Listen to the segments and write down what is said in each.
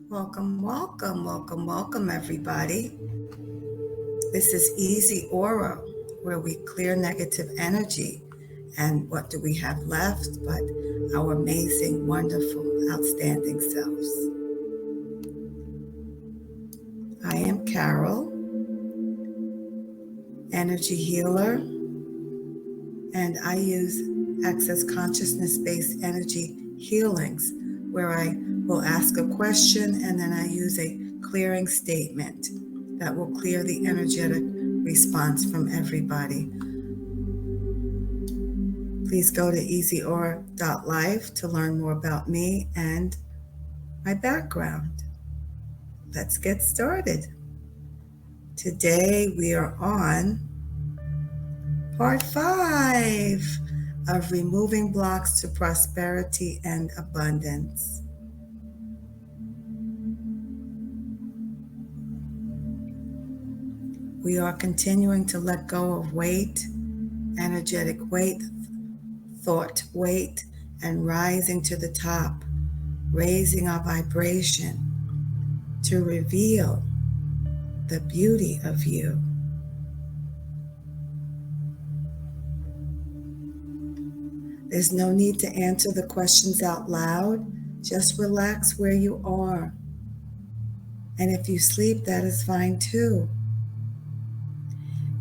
Welcome, everybody. This is Easy Aura, where we clear negative energy. And what do we have left but our amazing, wonderful, outstanding selves? I am Carol, energy healer, and I use access consciousness-based energy healings, where I will ask a question and then I use a clearing statement that will clear the energetic response from everybody. Please go to easyaura.life to learn more about me and my background. Let's get started. Today we are on part 5 of removing blocks to prosperity and abundance. We are continuing to let go of weight, energetic weight, thought weight, and rising to the top, raising our vibration to reveal the beauty of you. There's no need to answer the questions out loud. Just relax where you are. And if you sleep, that is fine too.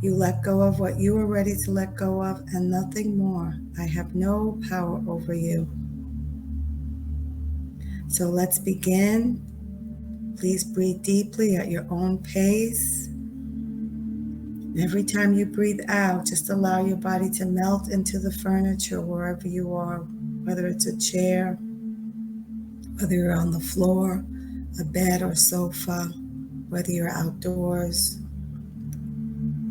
You let go of what you are ready to let go of and nothing more. I have no power over you. So let's begin. Please breathe deeply at your own pace. And every time you breathe out, just allow your body to melt into the furniture wherever you are, whether it's a chair, whether you're on the floor, a bed or sofa, whether you're outdoors,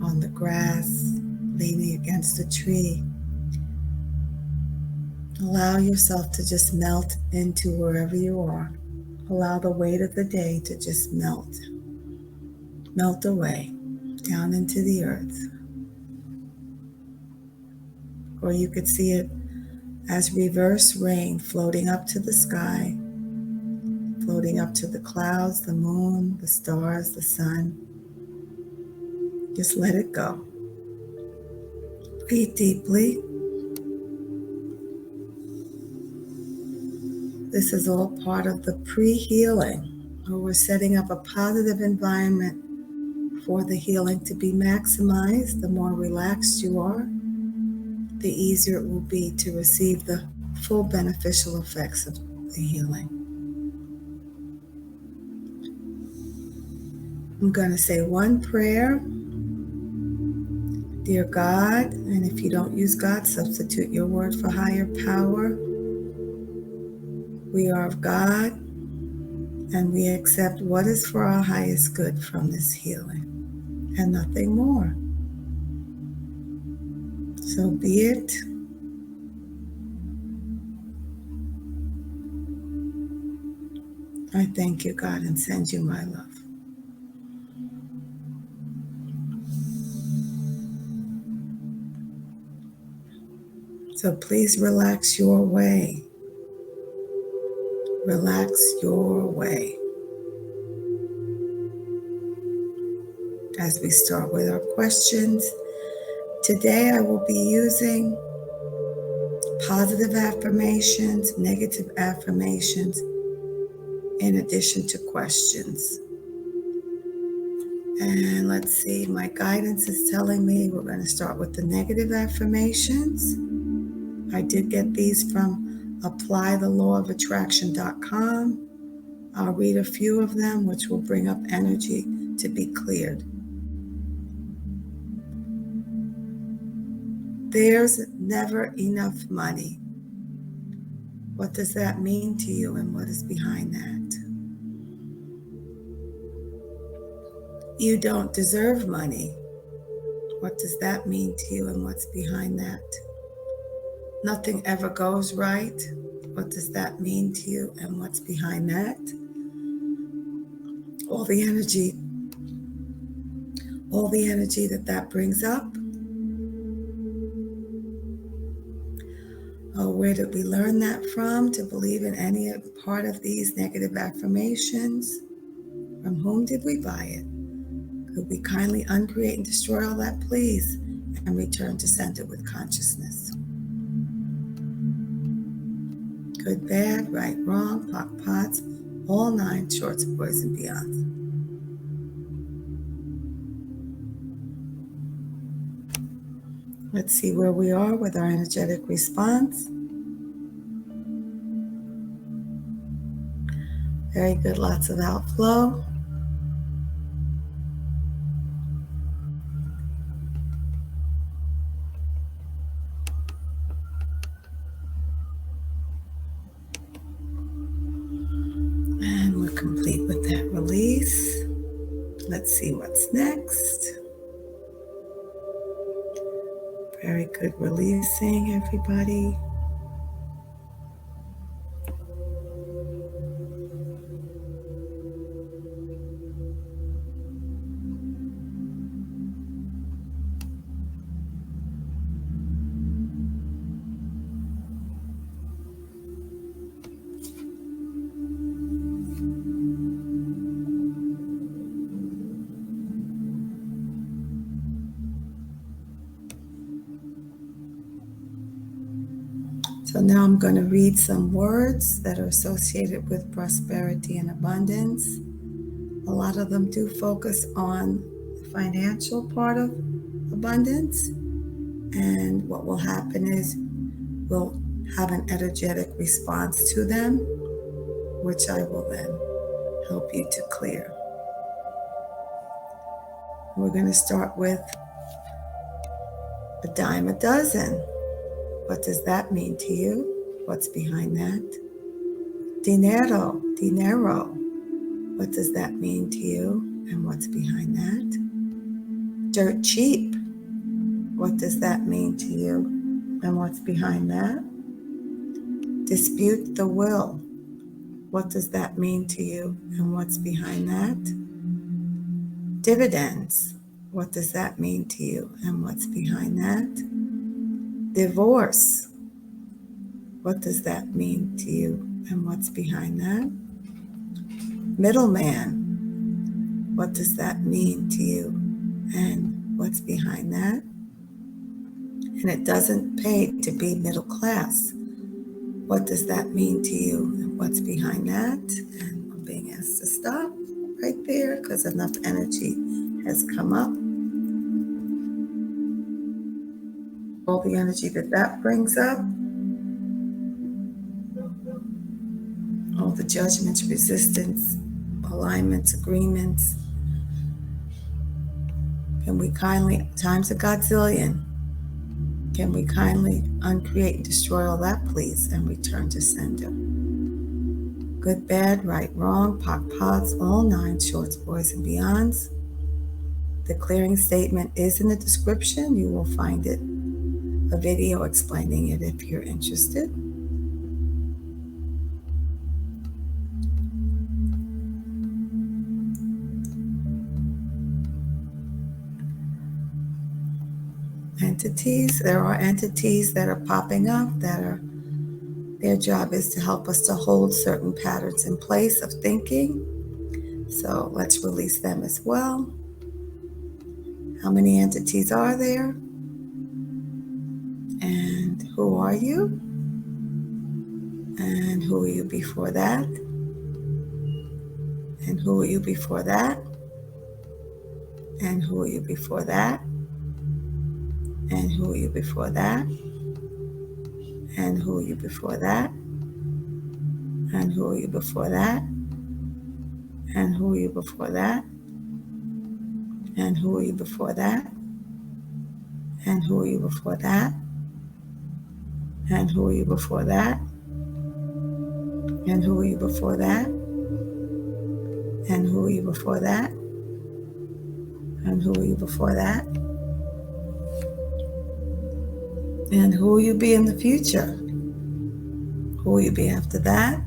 on the grass, leaning against a tree. Allow yourself to just melt into wherever you are. Allow the weight of the day to just melt away, down into the earth. Or you could see it as reverse rain floating up to the sky, floating up to the clouds, the moon, the stars, the sun. Just let it go. Breathe deeply. This is all part of the pre-healing, where we're setting up a positive environment for the healing to be maximized. The more relaxed you are, the easier it will be to receive the full beneficial effects of the healing. I'm going to say one prayer. Dear God, and if you don't use God, substitute your word for higher power. We are of God, and we accept what is for our highest good from this healing, and nothing more. So be it. I thank you, God, and send you my love. So please relax your way. Relax your way. As we start with our questions, today I will be using positive affirmations, negative affirmations, in addition to questions. And let's see, my guidance is telling me we're going to start with the negative affirmations. I did get these from applythelawofattraction.com. I'll read a few of them, which will bring up energy to be cleared. There's never enough money. What does that mean to you, and what is behind that? You don't deserve money. What does that mean to you, and what's behind that? Nothing ever goes right. What does that mean to you, and what's behind that? All the energy that brings up. Where did we learn that from? To believe in any part of these negative affirmations? From whom did we buy it? Could we kindly uncreate and destroy all that, please, and return to center with consciousness? Good, bad, right, wrong, POC, POTS, all 9 shorts, boys, and beyonds. Let's see where we are with our energetic response. Very good, lots of outflow. And we're complete with that release. Let's see what's next. Very good releasing, everybody. So now I'm going to read some words that are associated with prosperity and abundance. A lot of them do focus on the financial part of abundance. And what will happen is we'll have an energetic response to them, which I will then help you to clear. We're going to start with a dime a dozen. What does that mean to you? What's behind that? Dinero, dinero. What does that mean to you? And what's behind that? Dirt cheap. What does that mean to you? And what's behind that? Dispute the will. What does that mean to you? And what's behind that? Dividends. What does that mean to you? And what's behind that? Divorce. What does that mean to you? And what's behind that? Middleman. What does that mean to you? And what's behind that? And it doesn't pay to be middle class. What does that mean to you? And what's behind that? And I'm being asked to stop right there because enough energy has come up. All the energy that brings up. All the judgments, resistance, alignments, agreements. Can we kindly, times a godzillion, can we kindly uncreate and destroy all that, please, and return to sender? Good, bad, right, wrong, POC, POTS, all 9 shorts, boys, and beyonds. The clearing statement is in the description. You will find it, a video explaining it if you're interested. Entities, there are entities that are popping up that are, their job is to help us to hold certain patterns in place of thinking. So let's release them as well. How many entities are there? And who are you? And who are you before that? And who are you before that? And who are you before that? And who are you before that? And who are you before that? And who are you before that? And who are you before that? And who are you before that? And who are you before that? And who are you before that? And who are you before that? And who are you before that? And who are you before that? And who will you be in the future? Who will you be after that?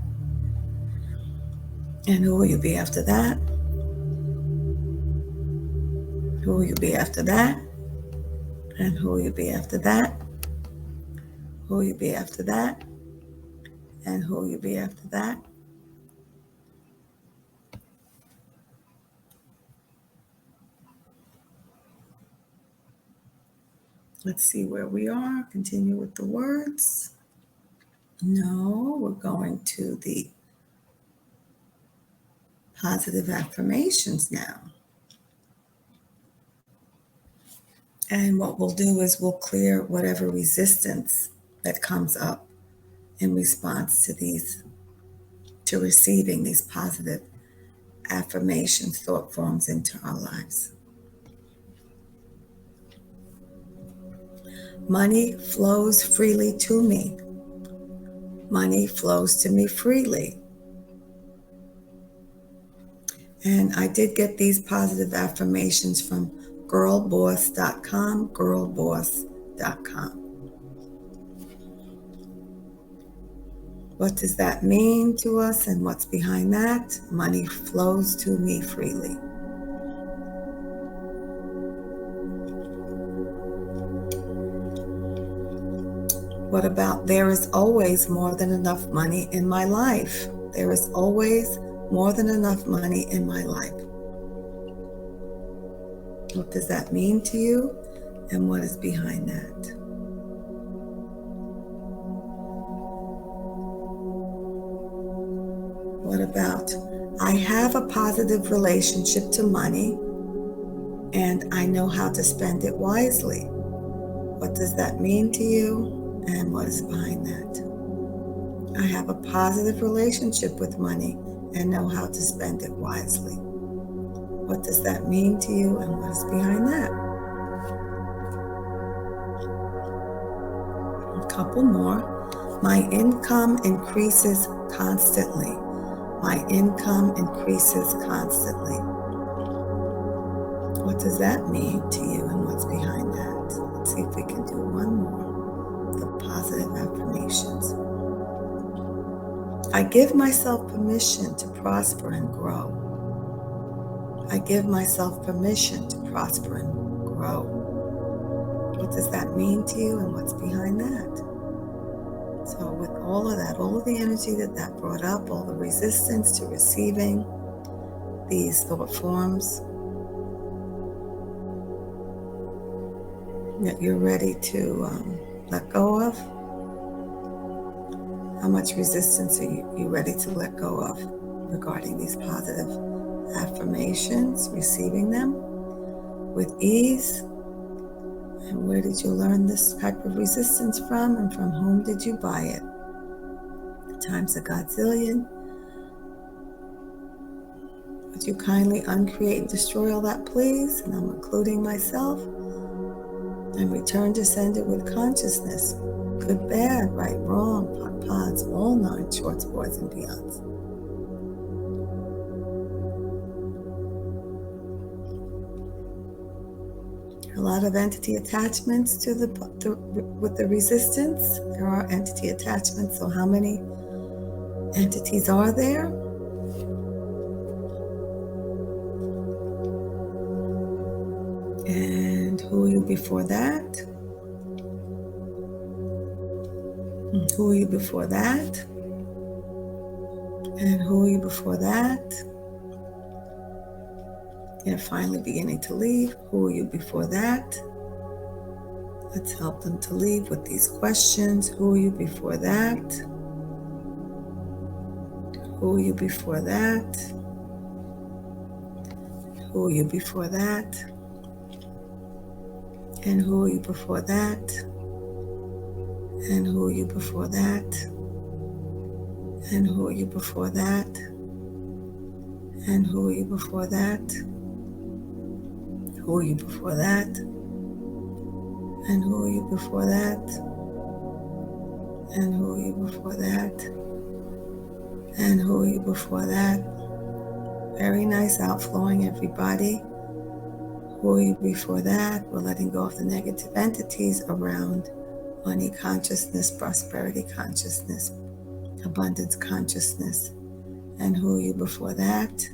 And who will you be after that? Who will you be after that? And who will you be after that? Who will you be after that? And who will you be after that? Let's see where we are. Continue with the words. No, we're going to the positive affirmations now. And what we'll do is we'll clear whatever resistance that comes up in response to to receiving these positive affirmations, thought forms into our lives. Money flows freely to me. Money flows to me freely. And I did get these positive affirmations from girlboss.com, girlboss.com. What does that mean to us and what's behind that? Money flows to me freely. What about there is always more than enough money in my life? There is always more than enough money in my life. What does that mean to you and what is behind that? What about I have a positive relationship to money and I know how to spend it wisely? What does that mean to you and what is behind that? I have a positive relationship with money and know how to spend it wisely. What does that mean to you and what is behind that? A couple more. My income increases constantly. My income increases constantly. What does that mean to you and what's behind that? Let's see if we can do one more. The positive affirmations. I give myself permission to prosper and grow. I give myself permission to prosper and grow. What does that mean to you and what's behind that? So with all of that, all of the energy that brought up, all the resistance to receiving these thought forms that you're ready to let go of, how much resistance are you ready to let go of regarding these positive affirmations, receiving them with ease? And where did you learn this type of resistance from and from whom did you buy it? Times a godzillion. Would you kindly uncreate and destroy all that, please? And I'm including myself. And return to sender with consciousness. Good, bad, right, wrong, pot pods, all nine shorts, boys, and beyonds. A lot of entity attachments to with the resistance. There are entity attachments. So how many entities are there? And who are you before that? And who are you before that? And who are you before that? They're finally beginning to leave. Who are you before that? Let's help them to leave with these questions. Who are you before that? Who are you before that? Who are you before that? And who are you before that? And who are you before that? And who are you before that? And who are you before that? Who are you before that? And who are you before that? And who are you before that? And who are you before that? Very nice outflowing, everybody. Who are you before that? We're letting go of the negative entities around money consciousness, prosperity consciousness, abundance consciousness. And who are you before that?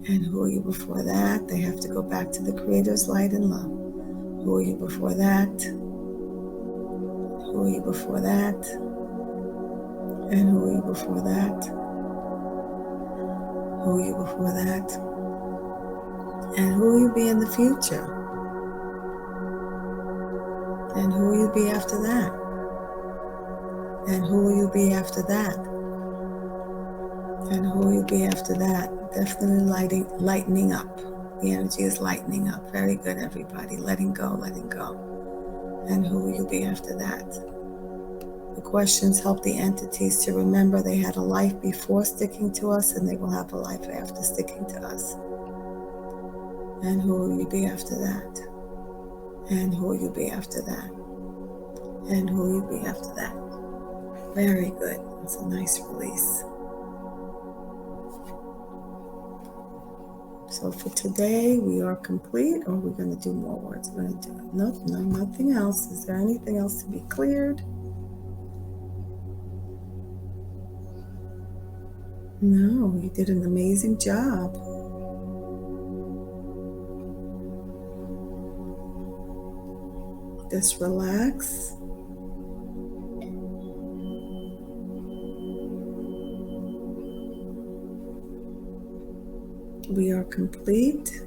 And who are you before that? They have to go back to the Creator's light and love. Who are you before that? Who are you before that? And who were you before that? Who were you before that? And who will you be in the future? And who will you be after that? And who will you be after that? And who will you be after that? Definitely lightening up. The energy is lightening up. Very good, everybody. Letting go, letting go. And who will you be after that? The questions help the entities to remember they had a life before sticking to us, and they will have a life after sticking to us. And who will you be after that? And who will you be after that? And who will you be after that? Very good. It's a nice release. So for today, we are complete, or we're going to do more words. We're going to do no, nothing else. Is there anything else to be cleared? No, you did an amazing job. Just relax. We are complete.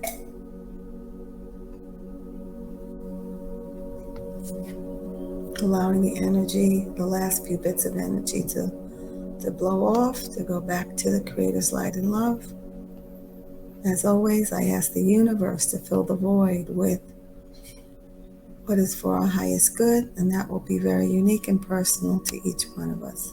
Allowing the energy, the last few bits of energy to blow off, to go back to the Creator's light and love. As always, I ask the universe to fill the void with what is for our highest good, and that will be very unique and personal to each one of us.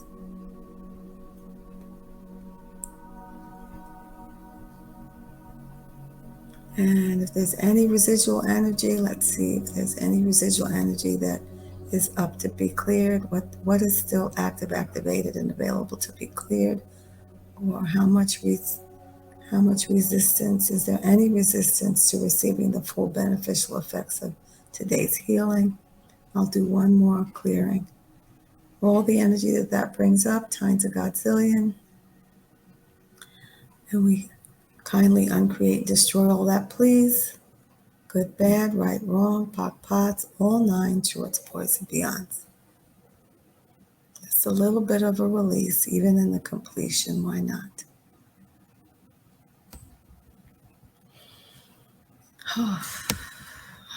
And if there's any residual energy, let's see if there's any residual energy that is up to be cleared. What is still active, activated, and available to be cleared? Or how much resistance? Is there any resistance to receiving the full beneficial effects of today's healing? I'll do one more clearing. All the energy that brings up, times a godzillion. And we kindly uncreate, destroy all that, please. Good, bad, right, wrong, pock, pots, all 9 shorts, boys, and beyonds. Just a little bit of a release, even in the completion, why not?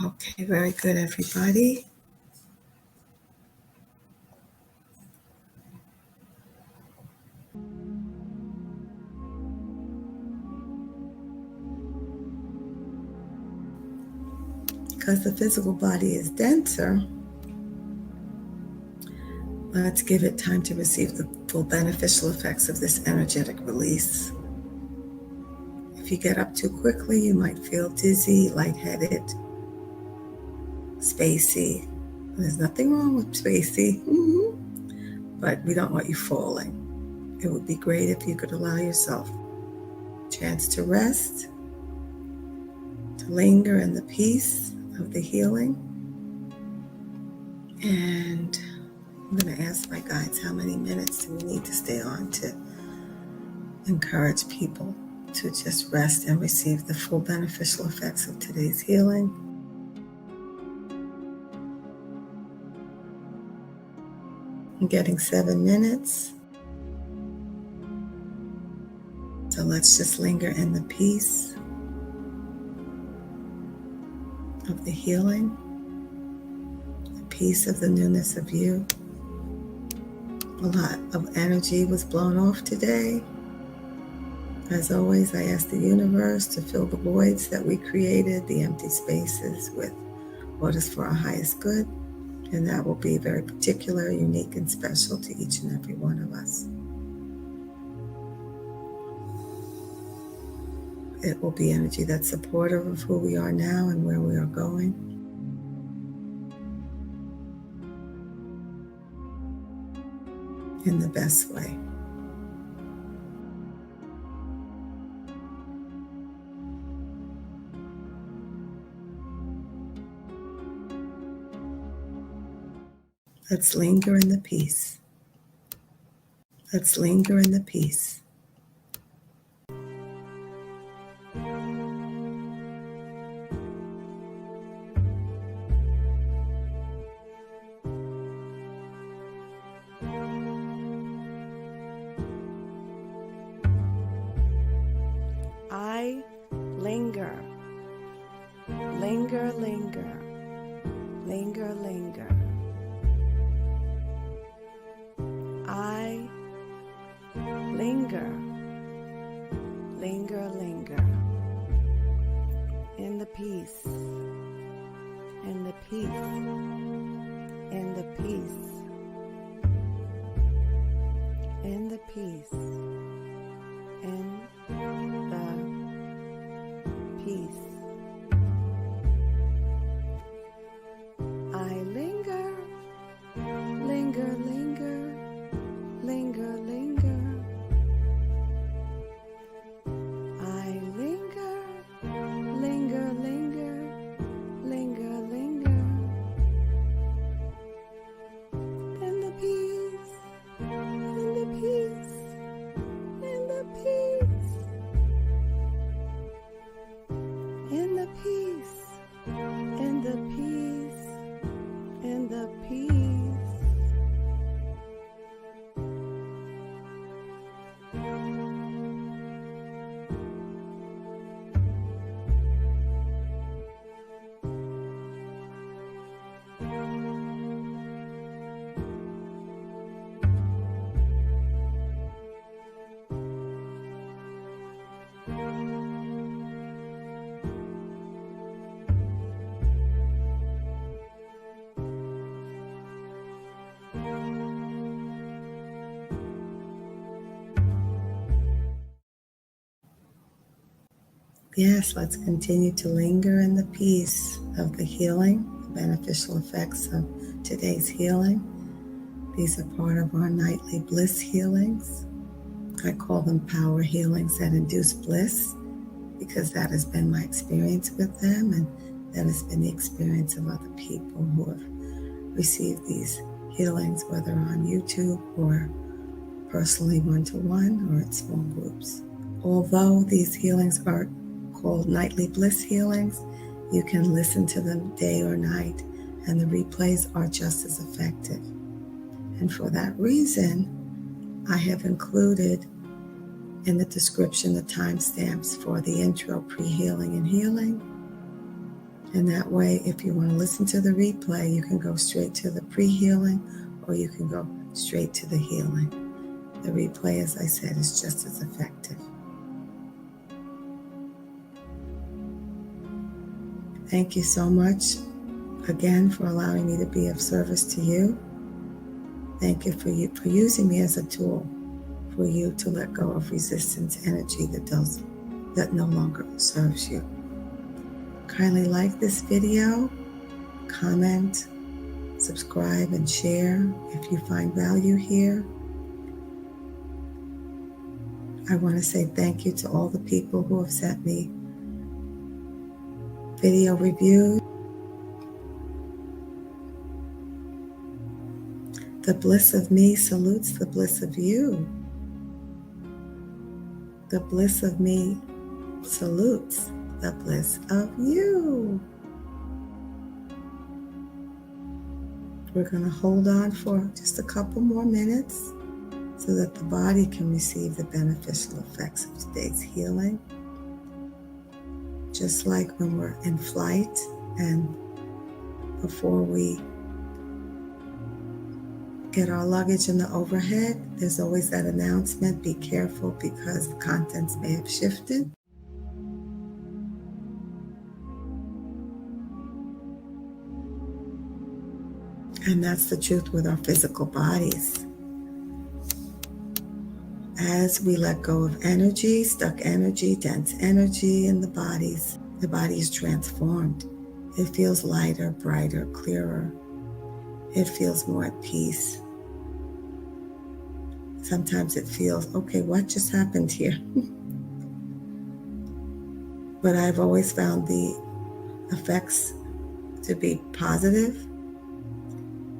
Okay, very good, everybody. Because the physical body is denser, let's give it time to receive the full beneficial effects of this energetic release. If you get up too quickly, you might feel dizzy, lightheaded, spacey. There's nothing wrong with spacey, but we don't want you falling. It would be great if you could allow yourself a chance to rest, to linger in the peace of the healing. And I'm going to ask my guides, how many minutes do we need to stay on to encourage people to just rest and receive the full beneficial effects of today's healing? I'm getting 7 minutes. So let's just linger in the peace of the healing, the peace of the newness of you. A lot of energy was blown off today. As always, I ask the universe to fill the voids that we created, the empty spaces, with what is for our highest good. And that will be very particular, unique, and special to each and every one of us. It will be energy that's supportive of who we are now and where we are going. In the best way. Let's linger in the peace. Let's linger in the peace. I linger, linger, linger, linger, linger. I linger, linger, linger. In the peace, in the peace, in the peace, in the peace, in the peace. I linger, linger, linger, linger, linger. I linger, linger, linger, linger, linger. In the peace, in the peace, in the peace, in the peace, in the peace, in the peace. Yes, let's continue to linger in the peace of the healing, the beneficial effects of today's healing. These are part of our nightly bliss healings. I call them power healings that induce bliss because that has been my experience with them, and that has been the experience of other people who have received these healings, whether on YouTube or personally one-to-one or in small groups. Although these healings are called nightly bliss healings, you can listen to them day or night, and the replays are just as effective. And for that reason, I have included in the description the timestamps for the intro, pre-healing, and healing. And that way, if you want to listen to the replay, you can go straight to the pre-healing, or you can go straight to the healing. The replay, as I said, is just as effective. Thank you so much again for allowing me to be of service to you. Thank you for using me as a tool for you to let go of resistance energy that no longer serves you. Kindly like this video, comment, subscribe, and share if you find value here. I want to say thank you to all the people who have sent me video reviews. The bliss of me salutes the bliss of you. The bliss of me salutes the bliss of you. We're going to hold on for just a couple more minutes so that the body can receive the beneficial effects of today's healing. Just like when we're in flight and before we get our luggage in the overhead, there's always that announcement, be careful because the contents may have shifted. And that's the truth with our physical bodies. As we let go of energy, stuck energy, dense energy in the body is transformed. It feels lighter, brighter, clearer. It feels more at peace. Sometimes it feels, okay, what just happened here? But I've always found the effects to be positive.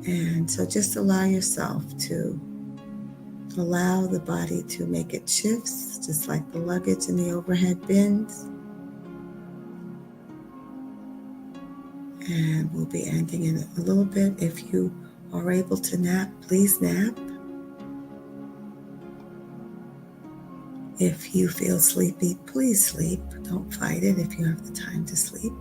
And so just allow yourself to allow the body to make its shifts, just like the luggage in the overhead bins. And we'll be ending in a little bit. If you are able to nap, please nap. If you feel sleepy, please sleep. Don't fight it if you have the time to sleep.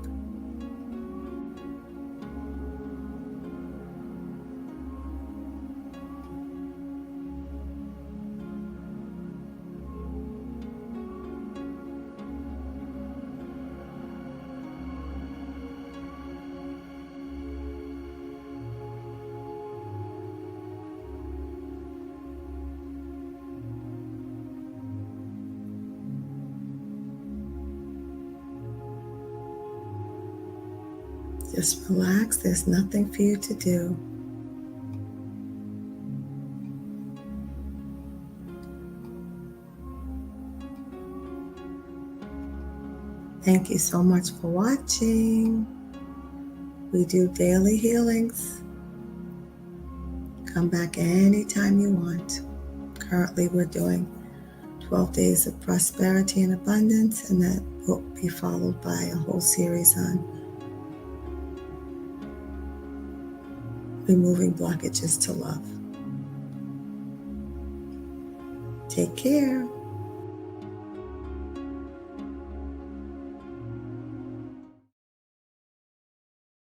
Just relax. There's nothing for you to do. Thank you so much for watching. We do daily healings. Come back anytime you want. Currently, we're doing 12 days of prosperity and abundance, and that will be followed by a whole series on removing blockages to love. Take care.